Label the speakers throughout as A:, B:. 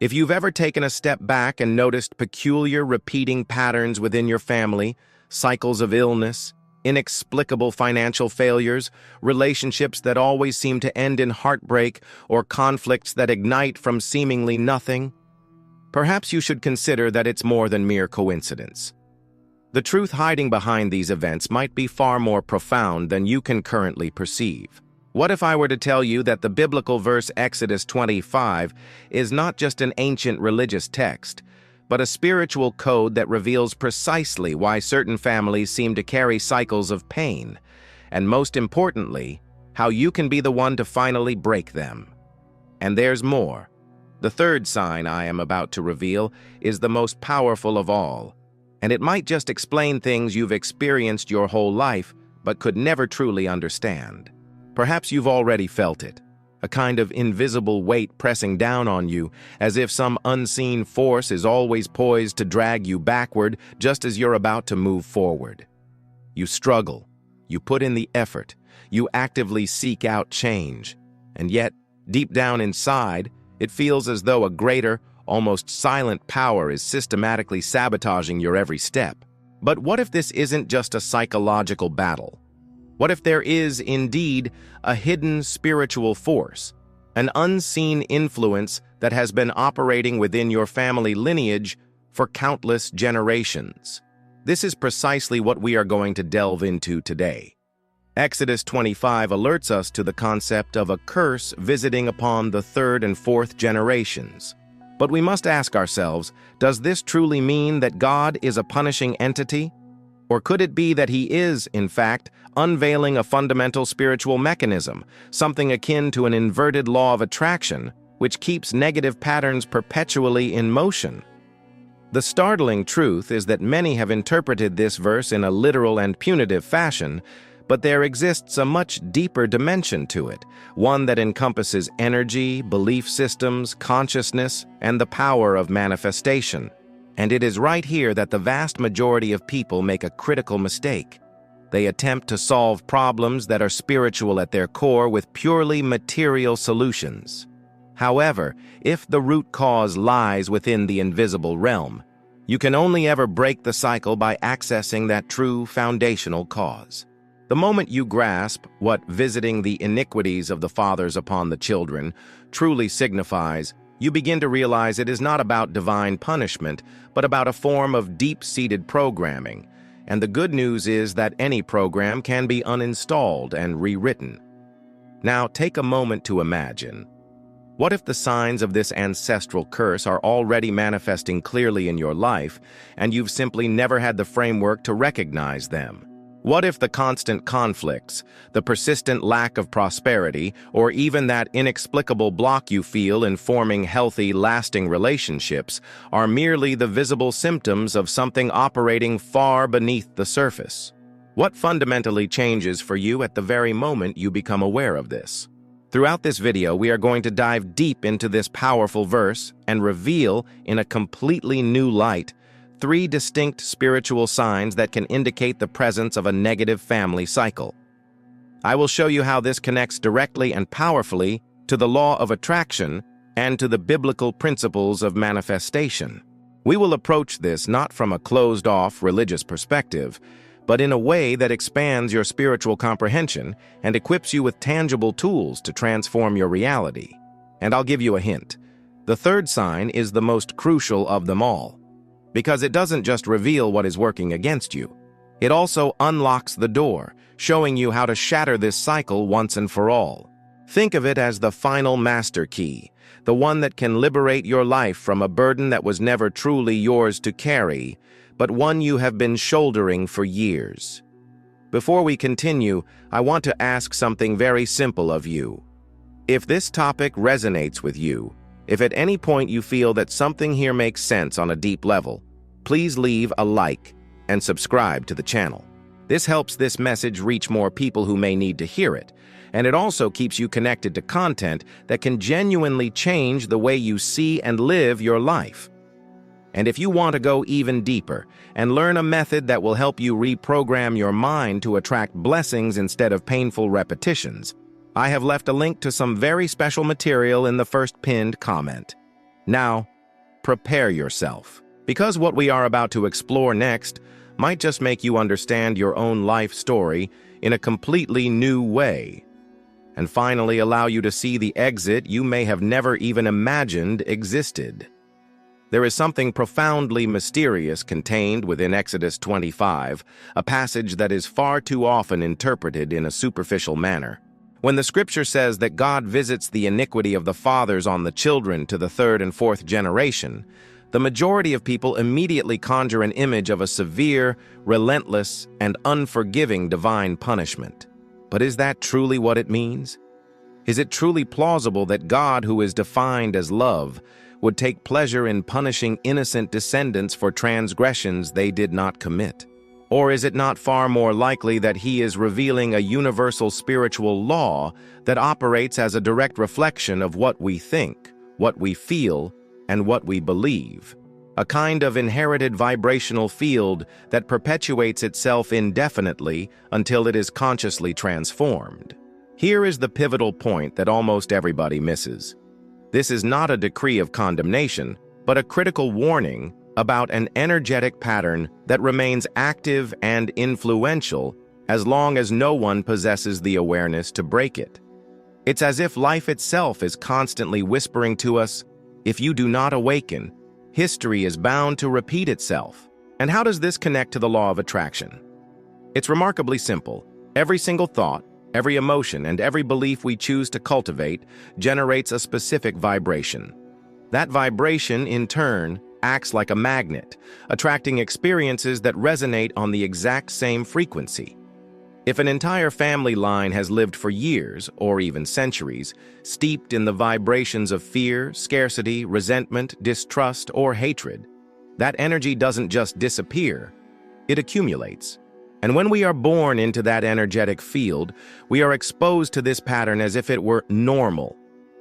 A: If you've ever taken a step back and noticed peculiar repeating patterns within your family, cycles of illness, inexplicable financial failures, relationships that always seem to end in heartbreak, or conflicts that ignite from seemingly nothing, perhaps you should consider that it's more than mere coincidence. The truth hiding behind these events might be far more profound than you can currently perceive. What if I were to tell you that the biblical verse Exodus 25 is not just an ancient religious text, but a spiritual code that reveals precisely why certain families seem to carry cycles of pain, and most importantly, how you can be the one to finally break them? And there's more. The third sign I am about to reveal is the most powerful of all, and it might just explain things you've experienced your whole life but could never truly understand. Perhaps you've already felt it, a kind of invisible weight pressing down on you, as if some unseen force is always poised to drag you backward just as you're about to move forward. You struggle, you put in the effort, you actively seek out change, and yet, deep down inside, it feels as though a greater, almost silent power is systematically sabotaging your every step. But what if this isn't just a psychological battle? What if there is, indeed, a hidden spiritual force, an unseen influence that has been operating within your family lineage for countless generations? This is precisely what we are going to delve into today. Exodus 25 alerts us to the concept of a curse visiting upon the third and fourth generations. But we must ask ourselves, does this truly mean that God is a punishing entity? Or could it be that he is, in fact, unveiling a fundamental spiritual mechanism, something akin to an inverted law of attraction, which keeps negative patterns perpetually in motion? The startling truth is that many have interpreted this verse in a literal and punitive fashion, but there exists a much deeper dimension to it, one that encompasses energy, belief systems, consciousness, and the power of manifestation. And it is right here that the vast majority of people make a critical mistake. They attempt to solve problems that are spiritual at their core with purely material solutions. However, if the root cause lies within the invisible realm, you can only ever break the cycle by accessing that true foundational cause. The moment you grasp what visiting the iniquities of the fathers upon the children truly signifies, you begin to realize it is not about divine punishment, but about a form of deep-seated programming. And the good news is that any program can be uninstalled and rewritten. Now, take a moment to imagine. What if the signs of this ancestral curse are already manifesting clearly in your life, and you've simply never had the framework to recognize them? What if the constant conflicts, the persistent lack of prosperity, or even that inexplicable block you feel in forming healthy, lasting relationships are merely the visible symptoms of something operating far beneath the surface? What fundamentally changes for you at the very moment you become aware of this? Throughout this video, we are going to dive deep into this powerful verse and reveal, in a completely new light, 3 distinct spiritual signs that can indicate the presence of a negative family cycle. I will show you how this connects directly and powerfully to the law of attraction and to the biblical principles of manifestation. We will approach this not from a closed-off religious perspective, but in a way that expands your spiritual comprehension and equips you with tangible tools to transform your reality. And I'll give you a hint. The third sign is the most crucial of them all, because it doesn't just reveal what is working against you. It also unlocks the door, showing you how to shatter this cycle once and for all. Think of it as the final master key, the one that can liberate your life from a burden that was never truly yours to carry, but one you have been shouldering for years. Before we continue, I want to ask something very simple of you. If this topic resonates with you, if at any point you feel that something here makes sense on a deep level, please leave a like and subscribe to the channel. This helps this message reach more people who may need to hear it, and it also keeps you connected to content that can genuinely change the way you see and live your life. And if you want to go even deeper and learn a method that will help you reprogram your mind to attract blessings instead of painful repetitions, I have left a link to some very special material in the first pinned comment. Now, prepare yourself, because what we are about to explore next might just make you understand your own life story in a completely new way, and finally allow you to see the exit you may have never even imagined existed. There is something profoundly mysterious contained within Exodus 25, a passage that is far too often interpreted in a superficial manner. When the scripture says that God visits the iniquity of the fathers on the children to the third and fourth generation, the majority of people immediately conjure an image of a severe, relentless, and unforgiving divine punishment. But is that truly what it means? Is it truly plausible that God, who is defined as love, would take pleasure in punishing innocent descendants for transgressions they did not commit? Or is it not far more likely that he is revealing a universal spiritual law that operates as a direct reflection of what we think, what we feel, and what we believe? A kind of inherited vibrational field that perpetuates itself indefinitely until it is consciously transformed. Here is the pivotal point that almost everybody misses. This is not a decree of condemnation, but a critical warning about an energetic pattern that remains active and influential as long as no one possesses the awareness to break it. It's as if life itself is constantly whispering to us, if you do not awaken, history is bound to repeat itself. And how does this connect to the law of attraction? It's remarkably simple. Every single thought, every emotion, and every belief we choose to cultivate generates a specific vibration. That vibration, in turn, acts like a magnet, attracting experiences that resonate on the exact same frequency. If an entire family line has lived for years, or even centuries, steeped in the vibrations of fear, scarcity, resentment, distrust, or hatred, that energy doesn't just disappear, it accumulates. And when we are born into that energetic field, we are exposed to this pattern as if it were normal.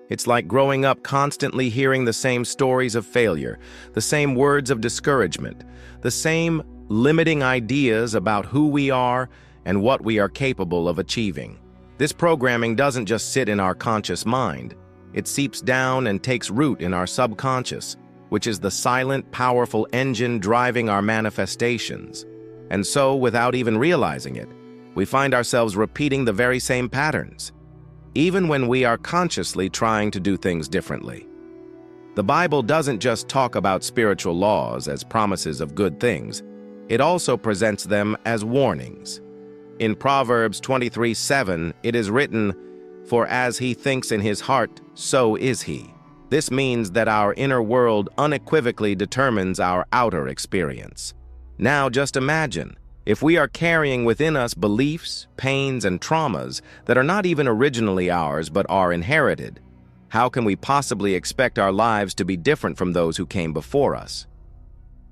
A: It's like growing up constantly hearing the same stories of failure, the same words of discouragement, the same limiting ideas about who we are and what we are capable of achieving. This programming doesn't just sit in our conscious mind. It seeps down and takes root in our subconscious, which is the silent, powerful engine driving our manifestations. And so, without even realizing it, we find ourselves repeating the very same patterns, even when we are consciously trying to do things differently. The Bible doesn't just talk about spiritual laws as promises of good things. It also presents them as warnings. In Proverbs 23:7, it is written, "For as he thinks in his heart, so is he." This means that our inner world unequivocally determines our outer experience. Now just imagine, if we are carrying within us beliefs, pains, and traumas that are not even originally ours but are inherited, how can we possibly expect our lives to be different from those who came before us?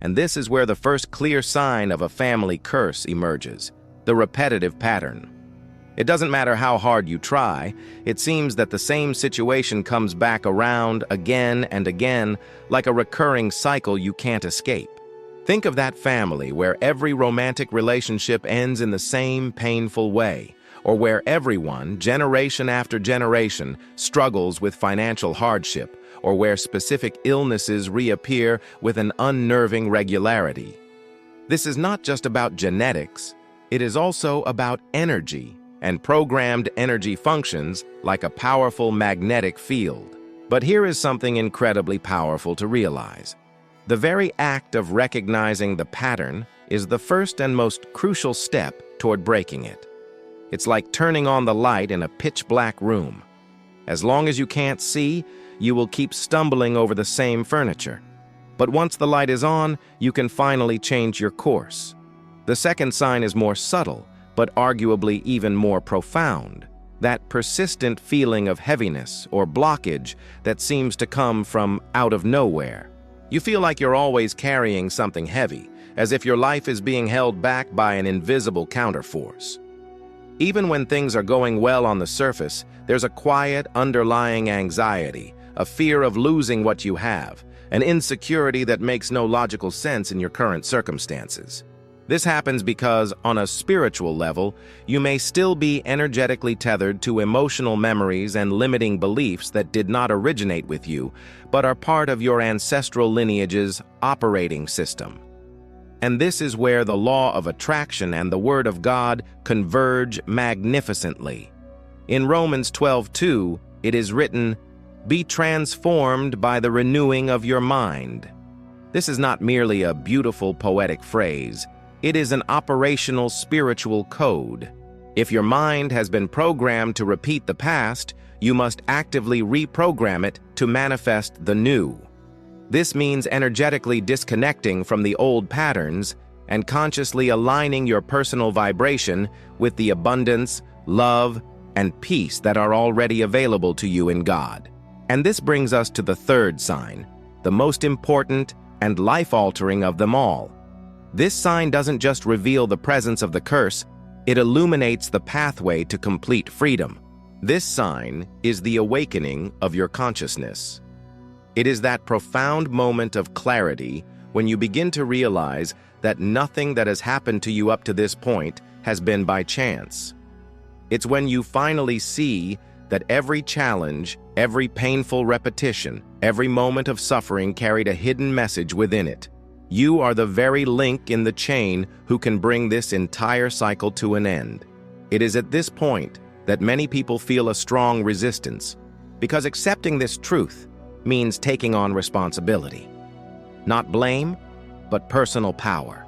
A: And this is where the first clear sign of a family curse emerges, the repetitive pattern. It doesn't matter how hard you try, it seems that the same situation comes back around again and again, like a recurring cycle you can't escape. Think of that family where every romantic relationship ends in the same painful way, or where everyone, generation after generation, struggles with financial hardship, or where specific illnesses reappear with an unnerving regularity. This is not just about genetics, it is also about energy, and programmed energy functions like a powerful magnetic field. But here is something incredibly powerful to realize. The very act of recognizing the pattern is the first and most crucial step toward breaking it. It's like turning on the light in a pitch-black room. As long as you can't see, you will keep stumbling over the same furniture. But once the light is on, you can finally change your course. The second sign is more subtle, but arguably even more profound. That persistent feeling of heaviness or blockage that seems to come from out of nowhere. You feel like you're always carrying something heavy, as if your life is being held back by an invisible counterforce. Even when things are going well on the surface, there's a quiet, underlying anxiety, a fear of losing what you have, an insecurity that makes no logical sense in your current circumstances. This happens because, on a spiritual level, you may still be energetically tethered to emotional memories and limiting beliefs that did not originate with you, but are part of your ancestral lineage's operating system. And this is where the law of attraction and the Word of God converge magnificently. In Romans 12:2, it is written, "Be transformed by the renewing of your mind." This is not merely a beautiful poetic phrase. It is an operational spiritual code. If your mind has been programmed to repeat the past, you must actively reprogram it to manifest the new. This means energetically disconnecting from the old patterns and consciously aligning your personal vibration with the abundance, love, and peace that are already available to you in God. And this brings us to the third sign, the most important and life-altering of them all. This sign doesn't just reveal the presence of the curse, it illuminates the pathway to complete freedom. This sign is the awakening of your consciousness. It is that profound moment of clarity when you begin to realize that nothing that has happened to you up to this point has been by chance. It's when you finally see that every challenge, every painful repetition, every moment of suffering carried a hidden message within it. You are the very link in the chain who can bring this entire cycle to an end. It is at this point that many people feel a strong resistance, because accepting this truth means taking on responsibility. Not blame, but personal power.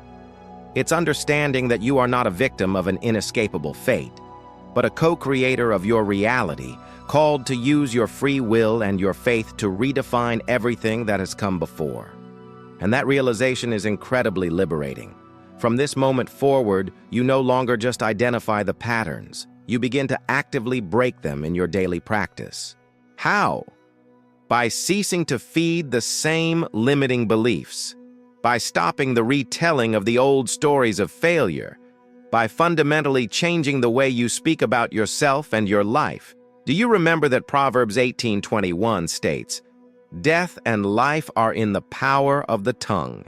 A: It's understanding that you are not a victim of an inescapable fate, but a co-creator of your reality, called to use your free will and your faith to redefine everything that has come before. And that realization is incredibly liberating. From this moment forward, you no longer just identify the patterns. You begin to actively break them in your daily practice. How? By ceasing to feed the same limiting beliefs, by stopping the retelling of the old stories of failure, by fundamentally changing the way you speak about yourself and your life. Do you remember that Proverbs 18:21 states, "Death and life are in the power of the tongue"?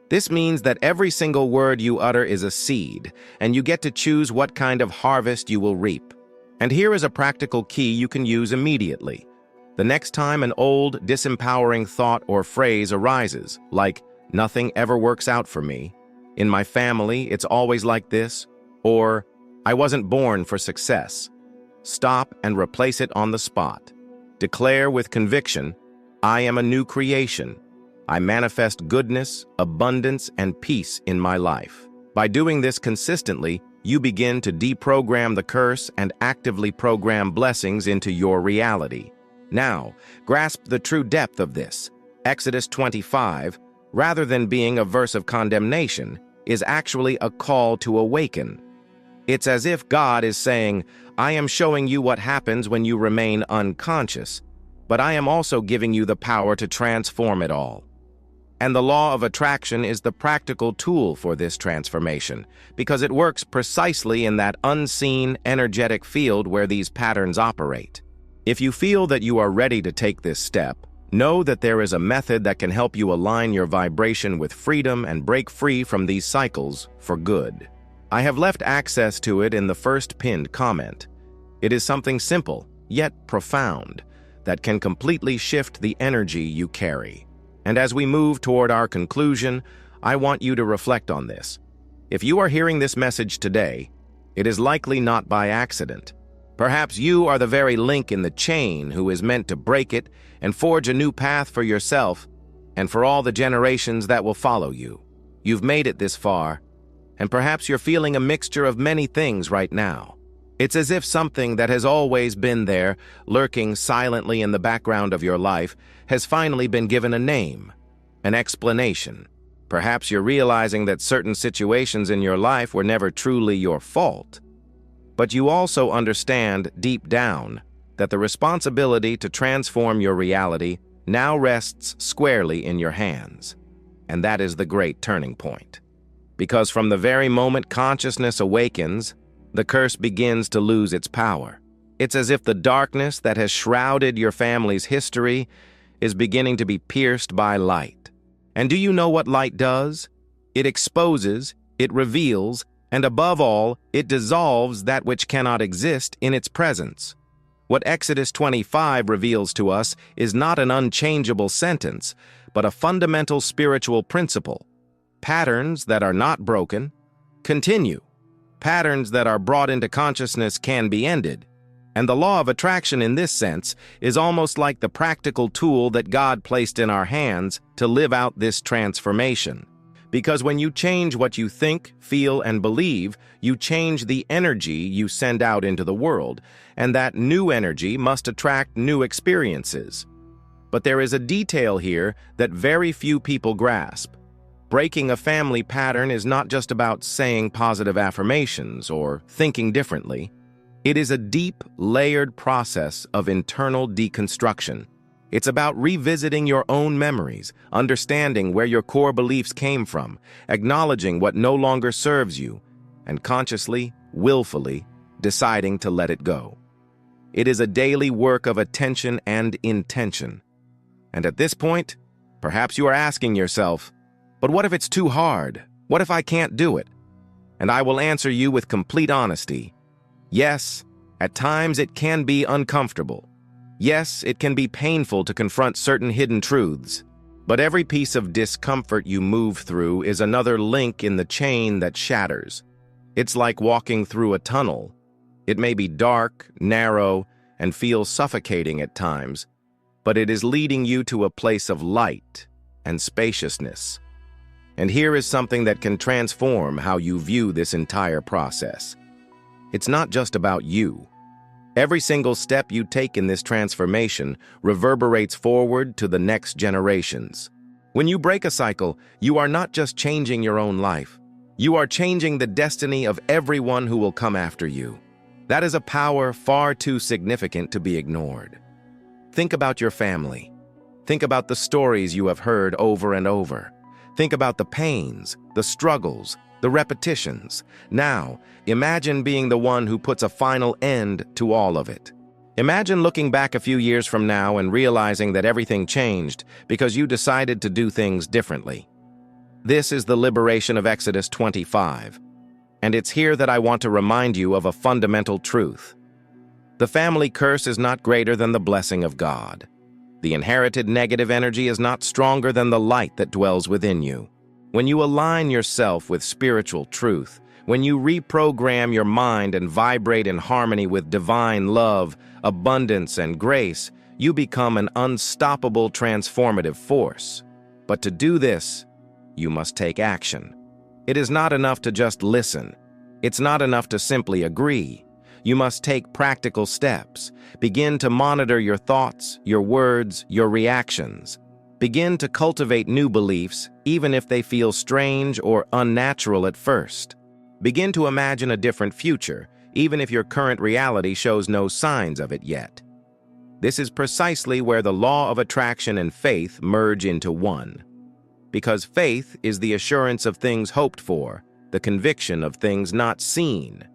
A: This means that every single word you utter is a seed, and you get to choose what kind of harvest you will reap. And here is a practical key you can use immediately. The next time an old, disempowering thought or phrase arises, like, "Nothing ever works out for me," "In my family, it's always like this," or "I wasn't born for success," stop and replace it on the spot. Declare with conviction, "I am a new creation. I manifest goodness, abundance, and peace in my life." By doing this consistently, you begin to deprogram the curse and actively program blessings into your reality. Now, grasp the true depth of this. Exodus 25, rather than being a verse of condemnation, is actually a call to awaken. It's as if God is saying, "I am showing you what happens when you remain unconscious, but I am also giving you the power to transform it all." And the law of attraction is the practical tool for this transformation, because it works precisely in that unseen, energetic field where these patterns operate. If you feel that you are ready to take this step, know that there is a method that can help you align your vibration with freedom and break free from these cycles for good. I have left access to it in the first pinned comment. It is something simple, yet profound, that can completely shift the energy you carry. And as we move toward our conclusion, I want you to reflect on this. If you are hearing this message today, it is likely not by accident. Perhaps you are the very link in the chain who is meant to break it and forge a new path for yourself and for all the generations that will follow you. You've made it this far, and perhaps you're feeling a mixture of many things right now. It's as if something that has always been there, lurking silently in the background of your life, has finally been given a name, an explanation. Perhaps you're realizing that certain situations in your life were never truly your fault. But you also understand, deep down, that the responsibility to transform your reality now rests squarely in your hands. And that is the great turning point. Because from the very moment consciousness awakens, the curse begins to lose its power. It's as if the darkness that has shrouded your family's history is beginning to be pierced by light. And do you know what light does? It exposes, It reveals, and above all, it dissolves that which cannot exist in its presence. What Exodus 25 reveals to us is not an unchangeable sentence, but a fundamental spiritual principle. Patterns that are not broken continue. Patterns that are brought into consciousness can be ended. And the law of attraction in this sense is almost like the practical tool that God placed in our hands to live out this transformation. Because when you change what you think, feel, and believe, you change the energy you send out into the world, and that new energy must attract new experiences. But there is a detail here that very few people grasp. Breaking a family pattern is not just about saying positive affirmations or thinking differently. It is a deep, layered process of internal deconstruction. It's about revisiting your own memories, understanding where your core beliefs came from, acknowledging what no longer serves you, and consciously, willfully, deciding to let it go. It is a daily work of attention and intention. And at this point, perhaps you are asking yourself, but what if it's too hard? What if I can't do it? And I will answer you with complete honesty. Yes, at times it can be uncomfortable. Yes, it can be painful to confront certain hidden truths. But every piece of discomfort you move through is another link in the chain that shatters. It's like walking through a tunnel. It may be dark, narrow, and feel suffocating at times, but it is leading you to a place of light and spaciousness. And here is something that can transform how you view this entire process. It's not just about you. Every single step you take in this transformation reverberates forward to the next generations. When you break a cycle, you are not just changing your own life. You are changing the destiny of everyone who will come after you. That is a power far too significant to be ignored. Think about your family. Think about the stories you have heard over and over. Think about the pains, the struggles, the repetitions. Now, imagine being the one who puts a final end to all of it. Imagine looking back a few years from now and realizing that everything changed because you decided to do things differently. This is the liberation of Exodus 25. And it's here that I want to remind you of a fundamental truth. The family curse is not greater than the blessing of God. The inherited negative energy is not stronger than the light that dwells within you. When you align yourself with spiritual truth, when you reprogram your mind and vibrate in harmony with divine love, abundance, and grace, you become an unstoppable transformative force. But to do this, you must take action. It is not enough to just listen. It's not enough to simply agree. You must take practical steps. Begin to monitor your thoughts, your words, your reactions. Begin to cultivate new beliefs, even if they feel strange or unnatural at first. Begin to imagine a different future, even if your current reality shows no signs of it yet. This is precisely where the law of attraction and faith merge into one. Because faith is the assurance of things hoped for, the conviction of things not seen.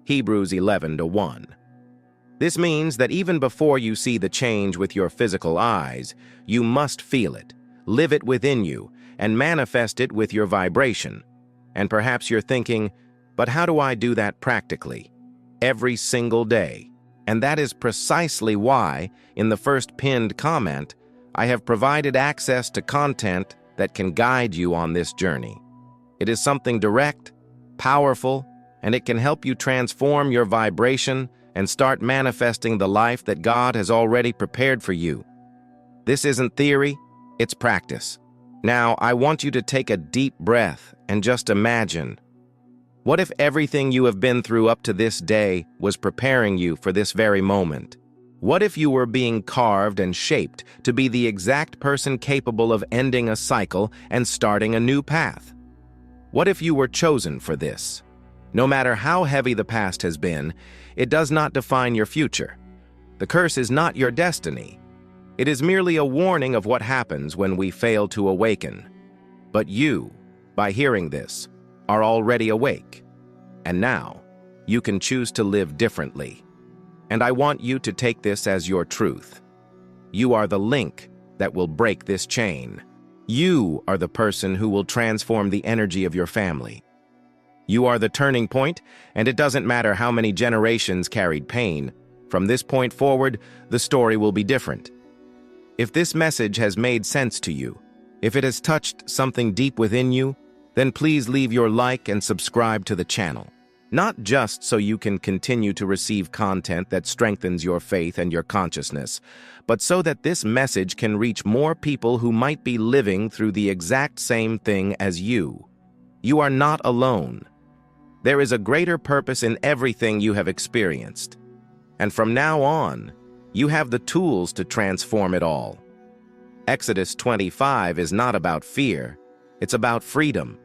A: Hebrews 11:1. This means that even before you see the change with your physical eyes, you must feel it, live it within you, and manifest it with your vibration. And perhaps you're thinking, but how do I do that practically? Every single day. And that is precisely why, in the first pinned comment, I have provided access to content that can guide you on this journey. It is something direct, powerful, and it can help you transform your vibration and start manifesting the life that God has already prepared for you. This isn't theory, it's practice. Now, I want you to take a deep breath and just imagine. What if everything you have been through up to this day was preparing you for this very moment? What if you were being carved and shaped to be the exact person capable of ending a cycle and starting a new path? What if you were chosen for this? No matter how heavy the past has been, it does not define your future. The curse is not your destiny. It is merely a warning of what happens when we fail to awaken. But you, by hearing this, are already awake. And now, you can choose to live differently. And I want you to take this as your truth. You are the link that will break this chain. You are the person who will transform the energy of your family. You are the turning point, and it doesn't matter how many generations carried pain. From this point forward, the story will be different. If this message has made sense to you, if it has touched something deep within you, then please leave your like and subscribe to the channel. Not just so you can continue to receive content that strengthens your faith and your consciousness, but so that this message can reach more people who might be living through the exact same thing as you. You are not alone. There is a greater purpose in everything you have experienced. And from now on, you have the tools to transform it all. Exodus 25 is not about fear. It's about freedom.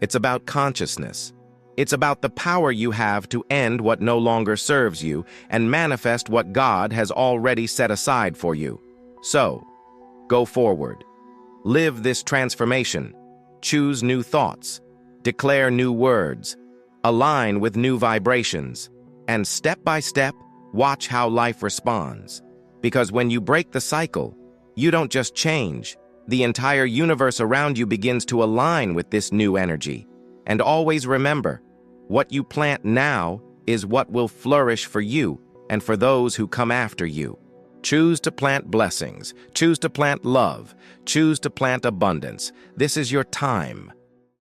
A: It's about consciousness. It's about the power you have to end what no longer serves you and manifest what God has already set aside for you. So, go forward. Live this transformation. Choose new thoughts. Declare new words. Align with new vibrations. And step by step, watch how life responds. Because when you break the cycle, you don't just change. The entire universe around you begins to align with this new energy. And always remember, what you plant now is what will flourish for you and for those who come after you. Choose to plant blessings. Choose to plant love. Choose to plant abundance. This is your time.